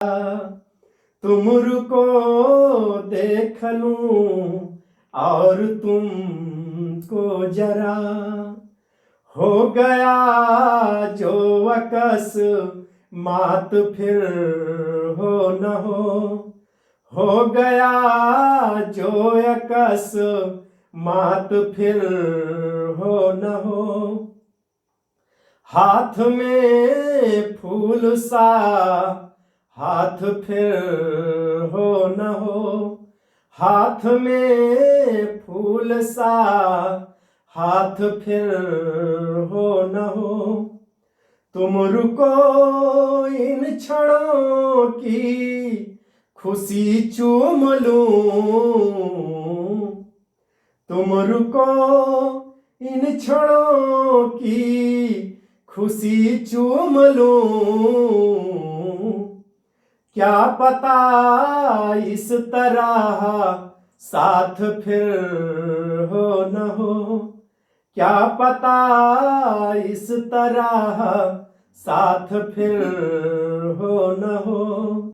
तुम रुको देख लूं और तुमको जरा, हो गया जो अकस मात फिर हो न हो गया जो अकस मात फिर हो न हो। हाथ में फूल सा हाथ फिर हो न हो, हाथ में फूल सा हाथ फिर हो न हो। तुम रुको इन क्षणों की खुशी चूम लूं, तुम रुको इन क्षणों की खुशी चूम लूं। क्या पता इस तरह साथ फिर हो न हो, क्या पता इस तरह साथ फिर हो न हो।